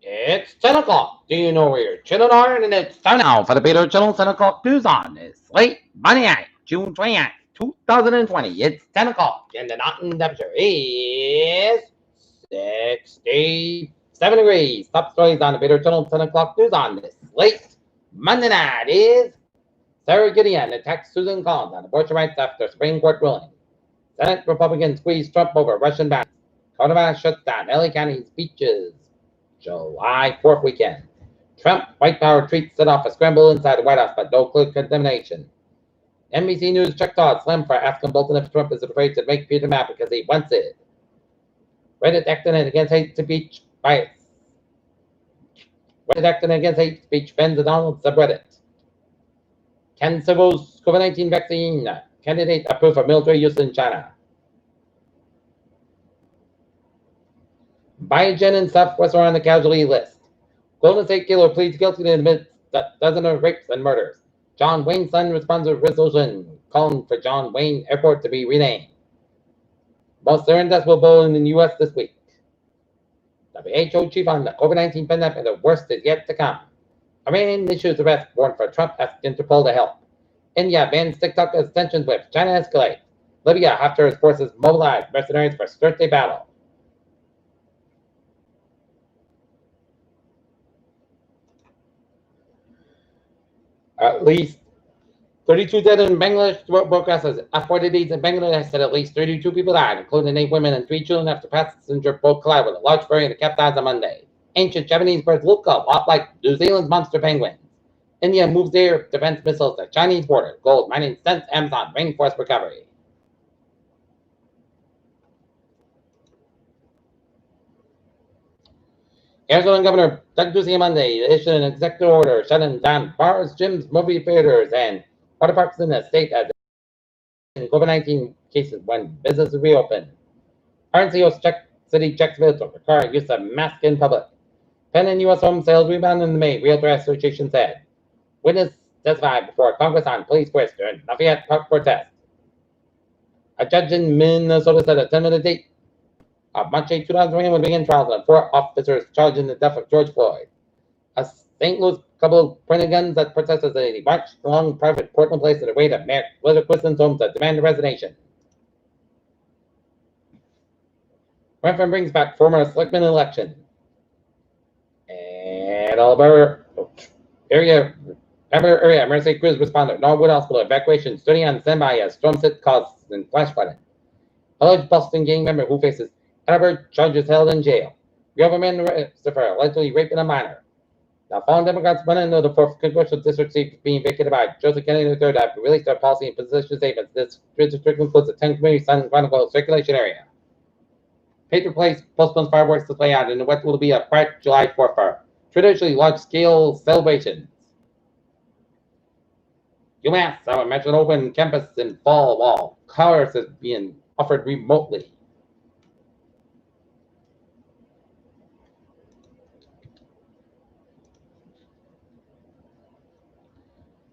It's 10 o'clock. Do you know where your children are? And it's time now for the Peter Channel 10 o'clock news on this late Monday night, June 29th, 2020. It's 10 o'clock, and the mountain temperature is 67 degrees. Top stories on the Peter Channel 10 o'clock news on this late Monday night is Sarah Gideon attacks Susan Collins on abortion rights after Supreme Court ruling. Senate Republicans squeeze Trump over Russian bans. Coronavirus shuts down LA County's beaches. July 4th weekend. Trump white power tweets set off a scramble inside the White House, but no clear condemnation. NBC News checked out Slim for asking Bolton if Trump is afraid to make Peter mad because he wants it. Reddit acting against hate speech bias. Reddit acting against hate speech fans the Donald subreddit. Can Cebo's COVID-19 vaccine candidate approved for military use in China? Biogen and Southwest are on the casualty list. Golden State Killer pleads guilty to admit dozen of rapes and murders. John Wayne's son responds to resolution calling for John Wayne Airport to be renamed. Most certain deaths will blow in the U.S. this week. WHO chief on the COVID-19 pandemic, and the worst is yet to come. Iran issues arrest warrant for Trump asks Interpol to help. India bans TikTok as tensions with China escalate. Libya after its forces mobilize mercenaries for Sirte battle. At least 32 dead in Bangladesh. Broadcasters F-40Ds in Bangladesh said at least 32 people died, including 8 women and 3 children after passenger boat collided with a large ferry in the capsize on Monday. Ancient Japanese birds look a lot like New Zealand's monster penguins. India moves air defense missiles to Chinese border. Gold mining sends Amazon rainforest recovery. Arizona Governor Doug Ducey Monday issued an executive order shutting down bars, gyms, movie theaters, and water parks in the state as COVID-19 cases when businesses reopen. RNCO's city checks vehicles require use of masks in public. Penn and U.S. home sales rebound in May, Realtor Association said. Witness testified before Congress on police quest during Lafayette Park protest. A judge in Minnesota said a 10-minute date of March 8, 2021 began trials on 4 officers charged in the death of George Floyd. A St. Louis couple pointed guns at protesters as they marched along private Portland Place in a way to Mayor Litter Quiston's home to demand a resignation. Referendum brings back former selectman election. And Alberta area emergency crews responded. Norwood Hospital evacuation study on standby as storm hit caused and flash flooding. Alleged Boston gang member who faces Edinburgh charges held in jail. Government arrested for allegedly raping a minor. Now, fallen Democrats went into the 4th congressional district seat being vacated by Joseph Kennedy III after released their policy and position statements. This district includes the 10 community Sun Chronicle circulation area. Patriot Place postpones fireworks display out, and what will be a quiet July 4th for traditionally large-scale celebrations. UMass, our mentioned open campus in fall while colors is being offered remotely.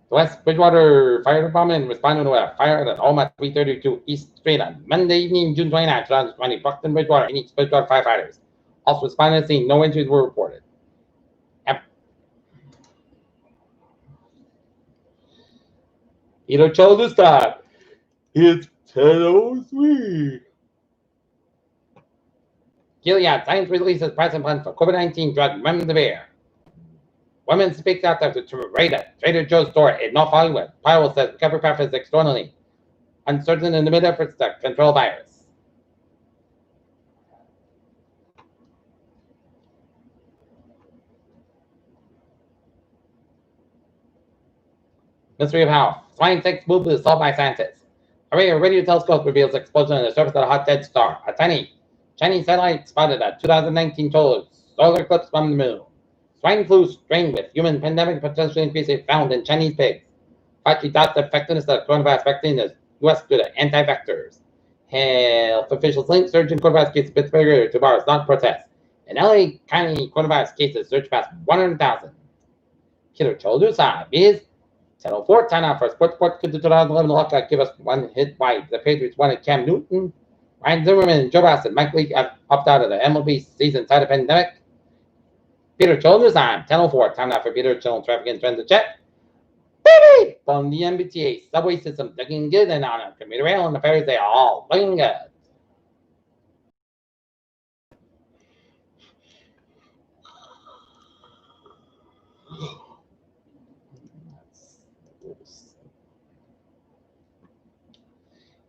The West Bridgewater Fire Department responded to a fire at home at 332 East Street on Monday evening, June 29, 2020. Brockton, Bridgewater, and East Bridgewater firefighters also responded to the scene. No injuries were reported. Either chose to start. It's 10:03. Gilead Science releases pricing plan for COVID-19 drug Remdesivir. Women speaks out after to raid at Trader Joe's store in North Hollywood. Powell says recovery path is externally uncertain in the mid efforts to control virus. Mystery of how flying text moved is solved by scientists. A radio telescope reveals explosion on the surface of a hot dead star. A tiny Chinese satellite spotted a 2019 solar eclipse from the moon. Swine flu strain with human pandemic potentially increasing found in Chinese pigs. Fauci doubts the effectiveness of coronavirus vaccine is U.S. due to anti-vectors. Health officials link surge in coronavirus cases Pittsburgh to bars, not protests. In LA County, coronavirus cases surged past 100,000. Killer Choldusa is 10:04 time out for Sports Report. Could the 2011 lockout give us one hit wide? The Patriots wanted Cam Newton Ryan Zimmerman and Joe Boston. Mike Leake opted out of the MLB season side of pandemic. Peter Childers on 10:04. Time now for Peter Childers traffic and transit check. Baby! From the MBTA subway system looking good, and on a commuter rail and the ferries, they are all looking good.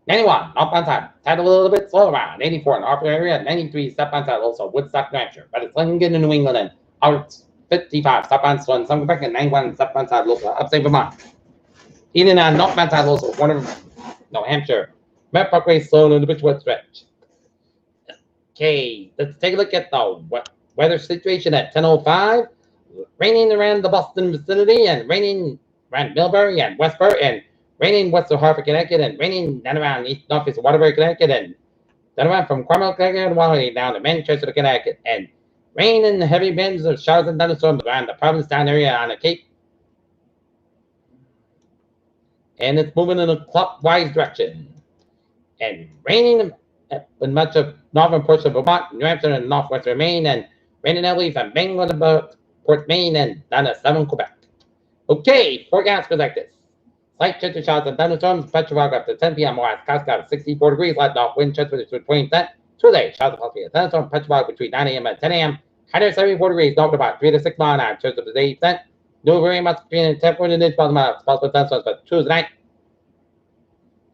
'91, northbound side. Tide a little bit slow around. '84 in the Harper area. '93 southbound side, also Woodstock, New Hampshire. But it's looking good in New England. And out 55 southbound slow some Quebec, and 91 southbound side, local upstate Vermont. Even on northbound side, also New Hampshire. Met Parkway slow in the Bridgewood stretch. Okay, let's take a look at the weather situation at 10:05. Raining around the Boston vicinity, and raining around Millbury and Westport, and raining west of Hartford, Connecticut, and raining down around east northeast of Waterbury, Connecticut, and down around from Carmel, Connecticut, and Waterbury down to Manchester, Connecticut, and rain and heavy winds of showers and thunderstorms around the Provincetown area on the Cape. And it's moving in a clockwise direction. And raining in much of northern portion of Vermont, New Hampshire, and northwestern Maine, and raining heavily from Bangor to Port Maine and down to southern Quebec. Okay, forecast goes like this. Slight chance of showers and thunderstorms, Petrograd up to 10 p.m. West Coast got 64 degrees, light off wind chance between 20%. Tuesday, showers of possibly a thunderstorm, Petrograd between 9 a.m. and 10 a.m. 174 degrees, north about 3 to 6 miles an hour, chance of 8%. No very much between 10.8 miles an hour, possible thunderstorms, but Tuesday night.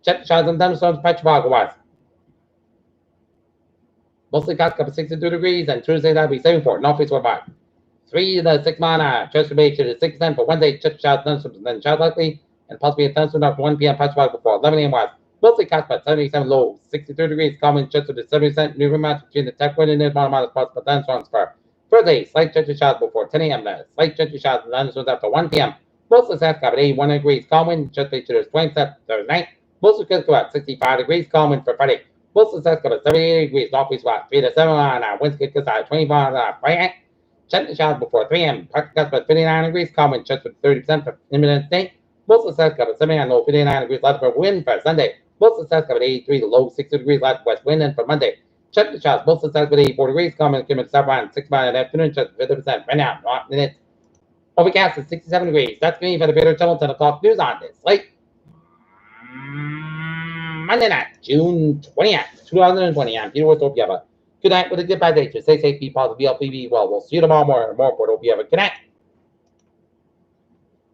Check the showers and thunderstorms, Petrograd West. Mostly clouds up to 62 degrees, and Tuesday that'll be 74, northeast or by 3 to 6 mile an hour, chance to be to 6%. For Wednesday, check the showers, thunderstorms, and then showers likely, and possibly a thunderstorm after 1 p.m. Petrograd before 11 a.m. West. Mostly clouds by 77 low, 63 degrees, common chance of 70%. New remote between the tech wind and the bottom of the possible thunderstorms for Thursday, slight chance of showers before 10 a.m. Slight chance of showers and thunderstorms after 1 p.m. Mostly south at 81 degrees, calm wind, chance to 20% Thursday night. Mostly could go at 65 degrees, calm wind for Friday. Mostly south at 78 degrees, northeast about 3 to 7 miles an hour. Winds could go at 25 miles an hour. Friday, check the showers before 3 a.m. Park gust about 59 degrees, calm wind, chance with 30% for imminent state. Mostly south at 79 low 59 degrees, light for wind for Sunday. Mostly south at 83 to low 60 degrees, light west wind, and for Monday. Check the showers, mostly south at 84 degrees, calm wind, coming south around 6 miles in the afternoon, chance 50% right now. Not minutes. Overcast at 67 degrees. That's me for the Peter Channel 10 o'clock news on this late Monday night, June 20th, 2020. I'm Peter with Hope you have a good night with a goodbye day. Stay safe, be positive, be healthy, be well. We'll see you tomorrow more for Hope you have a good night.